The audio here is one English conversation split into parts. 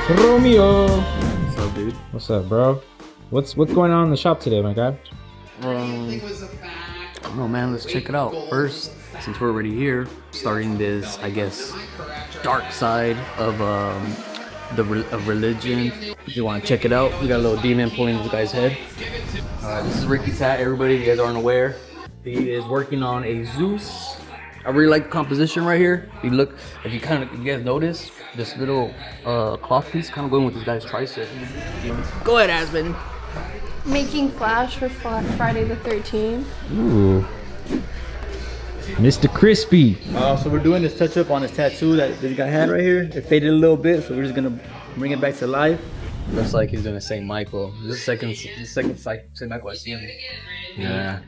Romeo. What's up, dude? What's up, bro? What's going on in the shop today, my guy? I don't know, man. Let's check it out. First, since we're already here, starting this, I guess, dark side of religion. If you want to check it out, we got a little demon pulling this guy's head. This is Ricky Tat. Everybody, if you guys aren't aware, he is working on a Zeus. I really like the composition right here. If you guys notice, this little cloth piece kind of going with this guy's tricep. Go ahead, Aspen. Making flash for Friday the 13th. Ooh. Mr. Crispy. So we're doing this touch up on his tattoo that this guy had right here. It faded a little bit, so we're just gonna bring it back to life. Looks like he's doing a St. Michael. This is the second St. Michael I see him. Yeah.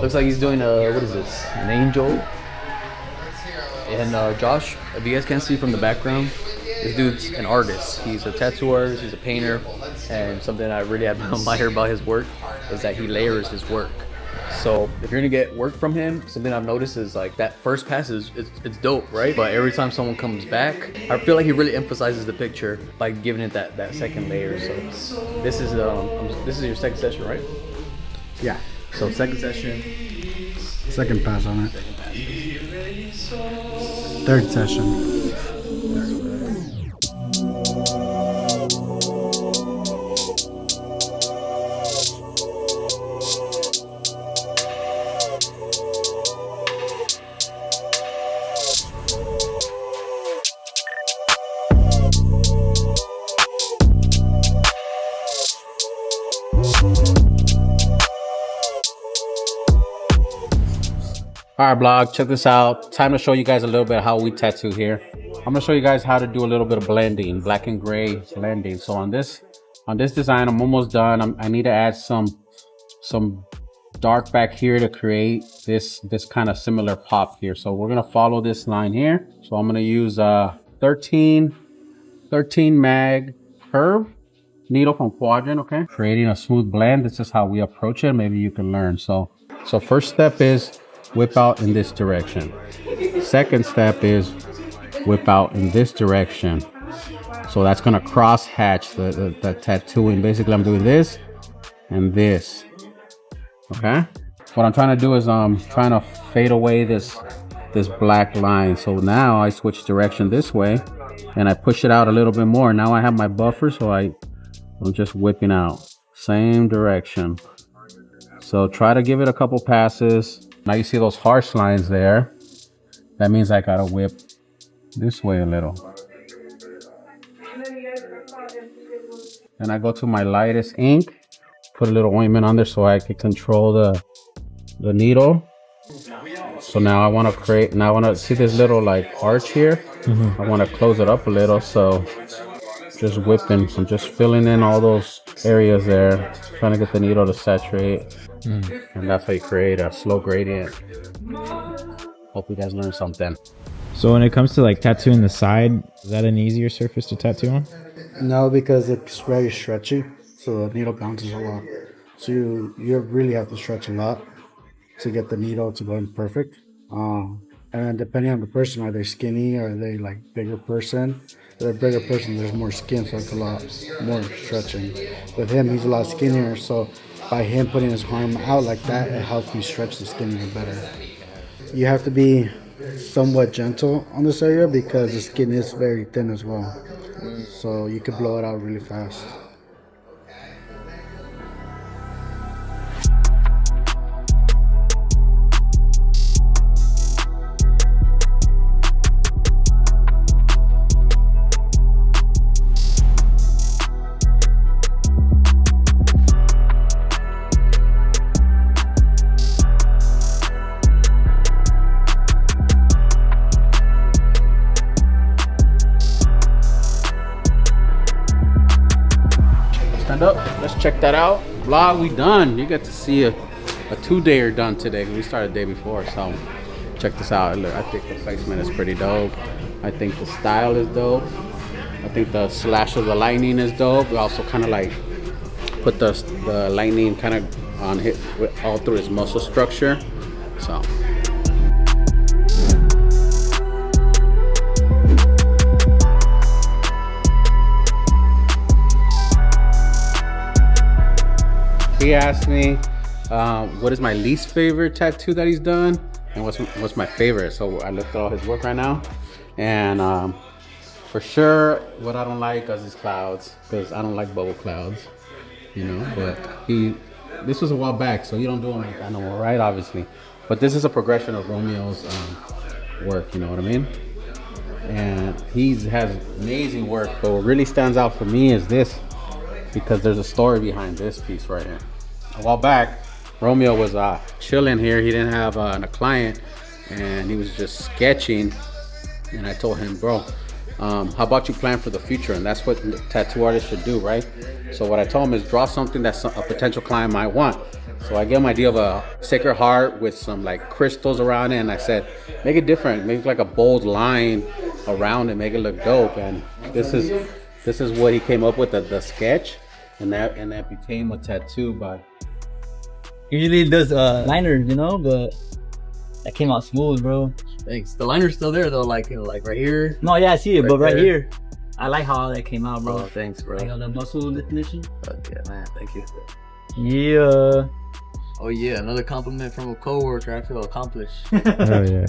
Looks like he's doing what is this? An angel. And Josh, if you guys can't see from the background, this dude's an artist. He's a tattoo artist, he's a painter, and something I really admire about his work is that he layers his work. So if you're gonna get work from him, something I've noticed is like that first pass it's dope, right? But every time someone comes back, I feel like he really emphasizes the picture by giving it that second layer. So this is your second session, right? Yeah. So second session. Second pass on it. Third session. All right, blog, check this out. Time to show you guys a little bit how we tattoo here. I'm gonna show you guys how to do a little bit of blending, black and gray blending. So on this design, I'm almost done. I need to add some dark back here to create this kind of similar pop here. So we're gonna follow this line here. So I'm gonna use 13 mag curve needle from Quadrant, okay? Creating a smooth blend. This is how we approach it. Maybe you can learn. So first step is whip out in this direction. Second step is whip out in this direction. So that's gonna cross hatch the tattooing. Basically, I'm doing this and this. Okay. What I'm trying to do is trying to fade away this black line. So now I switch direction this way and I push it out a little bit more. Now I have my buffer, so I'm just whipping out. Same direction. So try to give it a couple passes. Now you see those harsh lines there. That means I gotta whip this way a little. And I go to my lightest ink, put a little ointment on there so I can control the needle. So now I want to see this little like arch here. I want to close it up a little. So just whipping, so I'm just filling in all those areas there, trying to get the needle to saturate. And that's how you create a slow gradient. Hope you guys learned something. So when it comes to like tattooing the side, is that an easier surface to tattoo on? No, because it's very stretchy, so the needle bounces a lot. So you really have to stretch a lot to get the needle to go in perfect. And then depending on the person, are they skinny, are they like bigger person? If they're a bigger person, there's more skin, so it's a lot more stretching. With him, he's a lot skinnier, so by him putting his arm out like that, it helps me stretch the skin even better. You have to be somewhat gentle on this area because the skin is very thin as well. So you could blow it out really fast. Up. Let's check that out. Vlog, we done. You get to see a 2-dayer done today. We started the day before, so check this out. Look, I think the placement is pretty dope. I think the style is dope. I think the slash of the lightning is dope. We also kind of like put the lightning kind of on hit all through his muscle structure. So he asked me what is my least favorite tattoo that he's done and what's my favorite. So I looked at all his work right now, and for sure what I don't like is his clouds, because I don't like bubble clouds, you know. But this was a while back, so you don't do them like that no more, right? Obviously, but this is a progression of Romeo's work, you know what I mean? And he has amazing work, but what really stands out for me is this, because there's a story behind this piece right here. A while back, Romeo was chilling here. He didn't have a client, and he was just sketching, and I told him, bro, how about you plan for the future? And that's what tattoo artists should do, right? So what I told him is draw something that a potential client might want. So I gave him an idea of a Sacred Heart with some like crystals around it, and I said, make it different, make like a bold line around it, make it look dope. And this is what he came up with, the sketch, and that became a tattoo. But usually does liner, you know, but that came out smooth, bro. Thanks. The liner's still there though, like, you know, like right here. No, yeah, I see it, Right but right there. here, I like how that came out, bro. Oh, thanks, bro. Like the muscle definition. Yeah, man, thank you. Yeah. Oh yeah, another compliment from a coworker. I feel accomplished. Oh yeah.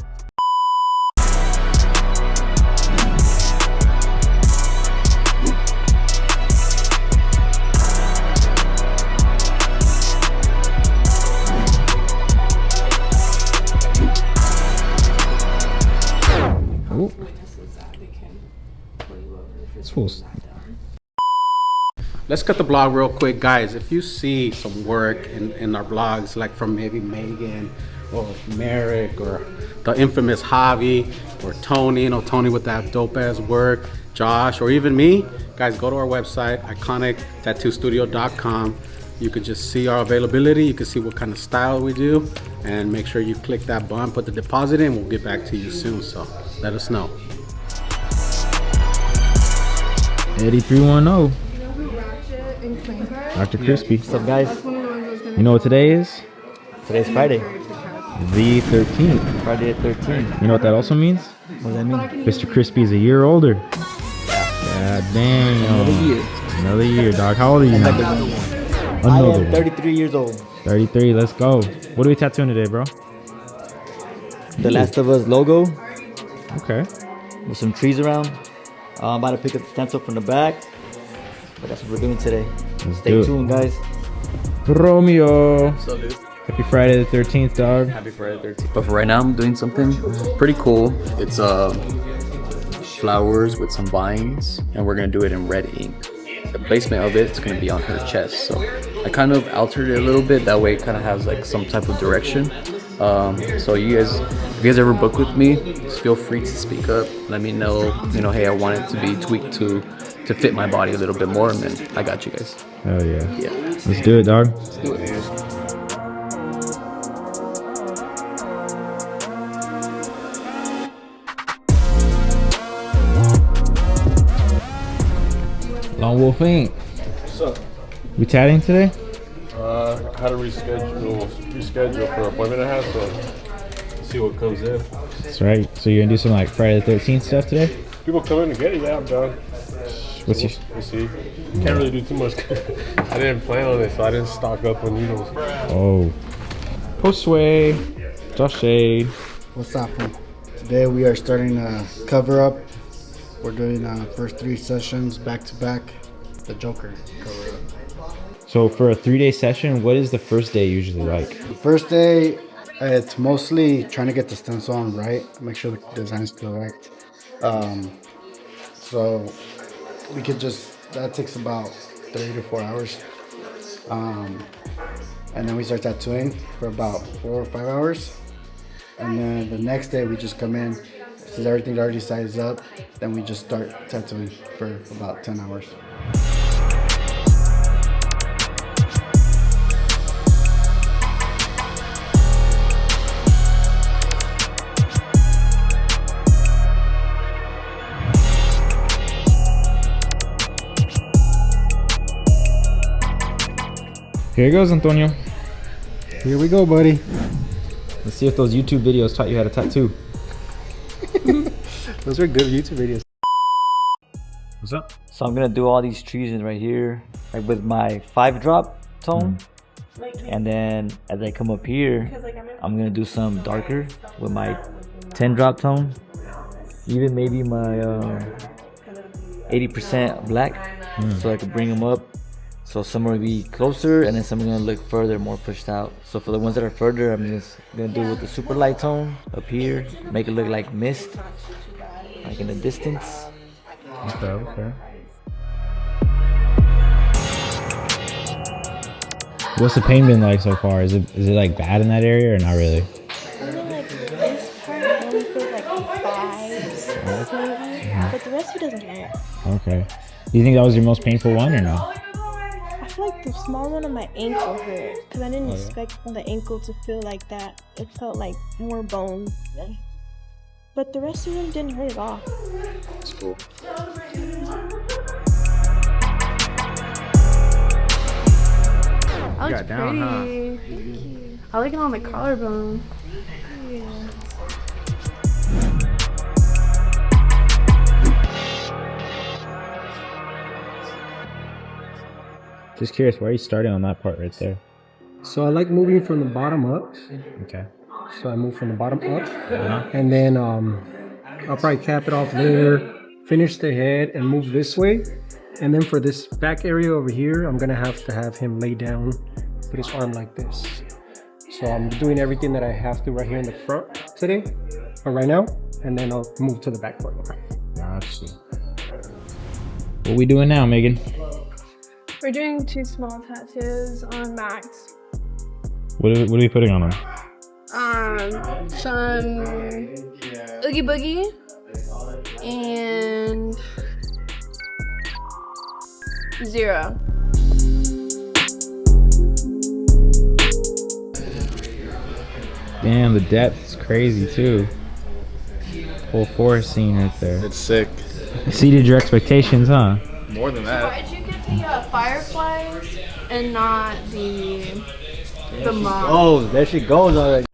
Oh. This fool's. let's cut the blog real quick, guys. If you see some work in our blogs, like from maybe Megan or Merrick or the infamous Javi or Tony, you know, Tony with that dope ass work, Josh, or even me, guys, go to our website, ICONIQTattooStudio.com. You can just see our availability. You can see what kind of style we do, and make sure you click that button, put the deposit in. We'll get back to you soon, so let us know. Eddie 310, Ratchet and Clank Art. Dr. Crispy. What's up, guys? That's one of the ones I was gonna You know what today is? Today's Friday. The 13th. Friday the 13th. You know what that also means? What does that mean? Mr. Crispy is a year older. God damn. Another year. Another year, dog. How old are you now? I Another am one. 33 years old. 33, let's go. What are we tattooing today, bro? The Last of Us logo Okay. with some trees around. I'm about to pick up the stencil from the back, but that's what we're doing today. Let's Stay do it. tuned, guys. Romeo. What's up, dude? Happy Friday the 13th, dog. Happy Friday 13th. But for right now, I'm doing something pretty cool. It's flowers with some vines, and we're gonna do it in red ink. The placement of it's gonna be on her chest, so I kind of altered it a little bit. That way, it kind of has like some type of direction. So if you guys ever book with me, just feel free to speak up. Let me know, hey, I want it to be tweaked to fit my body a little bit more, and then I got you guys. Oh yeah. Yeah, Let's do it, dog. let's do it. Lone Wolf Inc. What's up? We tatting today? I had to reschedule for an appointment I had, so see what comes in. That's right. So you're gonna do some like Friday the 13th stuff today? People come in to get it, yeah, I'm done. What's your? We'll see. Can't really do too much. I didn't plan on it, so I didn't stock up on needles. Oh. Postway. Josh Shade. What's up? Today we are starting a cover up. We're doing first 3 sessions back to back. The Joker cover up. So for a 3-day session, what is the first day usually like? First day, it's mostly trying to get the stencil on right, make sure the design's correct. So we could that takes about 3 to 4 hours. And then we start tattooing for about 4 or 5 hours. And then the next day we just come in, since everything's already sized up, then we just start tattooing for about 10 hours. Here goes, Antonio. Here we go, buddy. Let's see if those YouTube videos taught you how to tattoo. Those are good YouTube videos. What's up? So I'm gonna do all these trees in right here, like with my 5-drop tone. And then as I come up here, I'm gonna do some darker with my 10 drop tone, even maybe my 80% black, so I can bring them up. So some will be closer, and then some are gonna look further, more pushed out. So for the ones that are further, I'm just gonna do with the super light tone up here, make it look like mist, like in the distance. Okay, okay. What's the pain been like so far? Is it like bad in that area or not really? I mean, like this part only feels like 5, but the rest of it doesn't hurt. Okay. Do you think that was your most painful one or no? I feel like the small one on my ankle hurt because I didn't expect the ankle to feel like that. It felt like more bone. But the rest of them didn't hurt at all. That's cool. That looks down, huh? pretty. Thank you. I like it on the collarbone. Just curious, why are you starting on that part right there? So I like moving from the bottom up. Okay. So I move from the bottom up, and then I'll probably cap it off there, finish the head, and move this way. And then for this back area over here, I'm gonna have to have him lay down, put his arm like this. So I'm doing everything that I have to right here in the front today, or right now, and then I'll move to the back part. Gotcha. What we doing now, Megan? We're doing 2 small tattoos on Max. What are we putting on them? Some Oogie Boogie and 0. Damn, the depth is crazy too. Whole forest scene right there. It's sick. Exceeded your expectations, huh? More than that. Why did you get the fireflies and not the moth? Oh, there she goes already.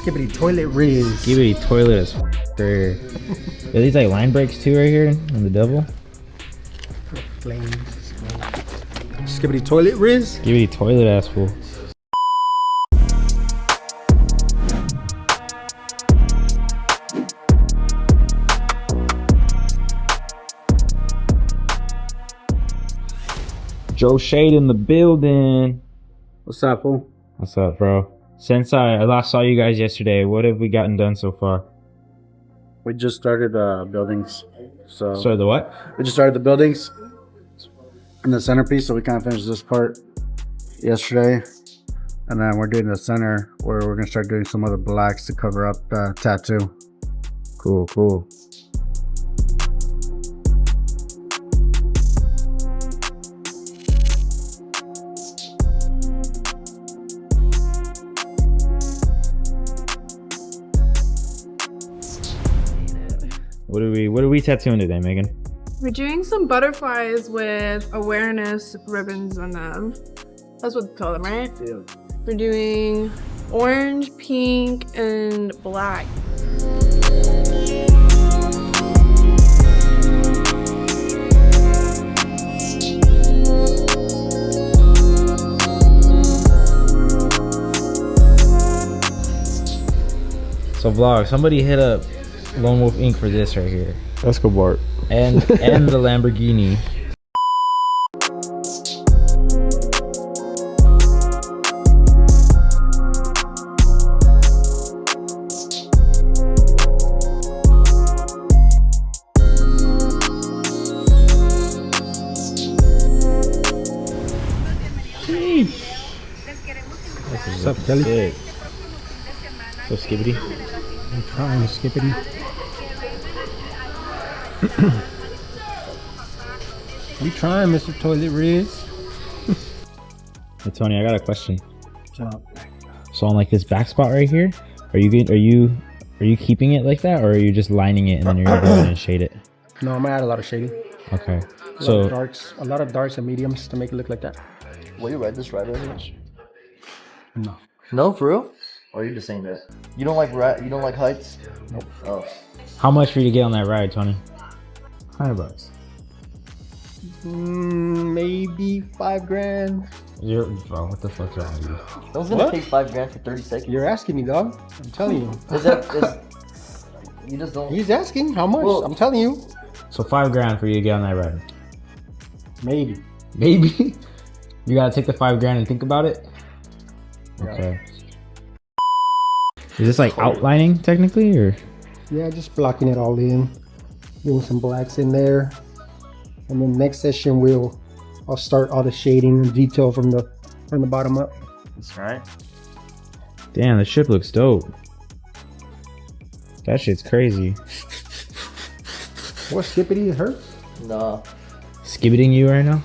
Skibbity toilet riz. Skibbity toilet is there. Are these like line breaks too right here on the double? Flames. Skibbity toilet riz. Skibbity toilet ass fool. Joe Shade in the building. What's up, fool? What's up, bro? Since I last saw you guys yesterday, what have we gotten done so far? We just started buildings. So the what? we just started the buildings and the centerpiece. So we kind of finished this part yesterday, and then we're doing the center where we're gonna start doing some other blacks to cover up the tattoo. Cool, cool. What are we tattooing today, Megan? We're doing some butterflies with awareness ribbons on them. That's what they call them, right? Yeah. We're doing orange, pink, and black. So vlog, somebody hit up Lone Wolf Inc. for this right here. Escobar. And the Lamborghini. This What's up, Kelly? sick. So skibbity. I'm trying to skip it. We trying, Mr. Toilet Riz. Hey Tony, I got a question. What's up? So on like this back spot right here, are you keeping it like that, or are you just lining it and then you're gonna go in and shade it? No, I'm gonna add a lot of shading. Okay. A So lot of darks and mediums to make it look like that. Will you ride this ride already? No. No, for real? Or are you just saying that? You don't like you don't like heights? Nope. Oh. how much for you to get on that ride, Tony? $100. Maybe 5 grand. Bro, what the fuck's wrong with you? That was gonna take 5 grand for 30 seconds. You're asking me, dog. I'm telling you. You just don't. He's asking how much. Well, I'm telling you. So 5 grand for you to get on that ride. Maybe. Maybe. You gotta take the 5 grand and think about it. Yeah. Okay. Is this like outlining technically, or? Yeah, just blocking it all in. Getting some blacks in there. And then next session I'll start all the shading and detail from the bottom up. That's right. Damn, the ship looks dope. That shit's crazy. What, skippity, it hurts? Nah. Skibbiting you right now?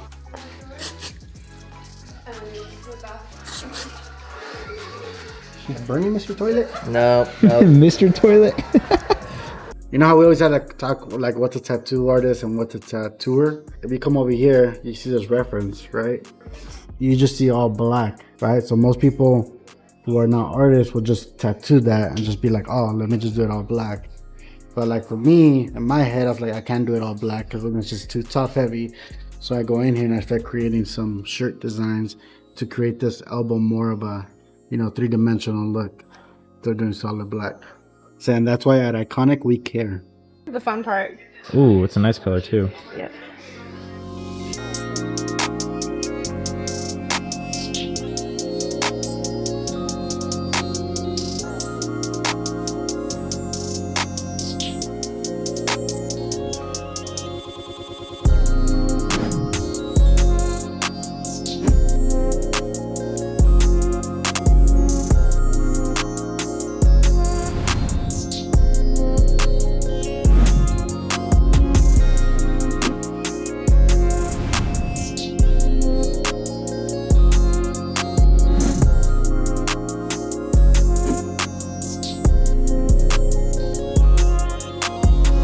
She's burning Mr. Toilet? No. Mr. Toilet. You know how we always had to talk like what's a tattoo artist and what's a tattooer? If you come over here, you see this reference, right? You just see all black, right? So most people who are not artists will just tattoo that and just be like, oh, let me just do it all black. But like for me, in my head, I was like, I can't do it all black because it's just too top heavy. So I go in here and I start creating some shirt designs to create this album more of a, you know, 3-dimensional look. They're doing solid black. So, and that's why at Iconiq we care. The fun part. Ooh, it's a nice color too. Yep.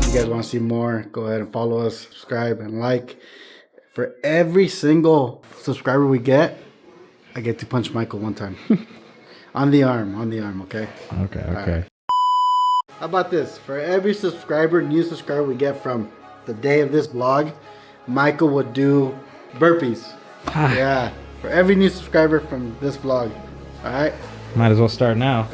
If you guys want to see more, go ahead and follow us, subscribe, and like. For every single subscriber we get, I get to punch Michael one time. on the arm, okay? Okay. Right. How about this? For every new subscriber we get from the day of this vlog, Michael would do burpees. Yeah, for every new subscriber from this vlog. All right? Might as well start now.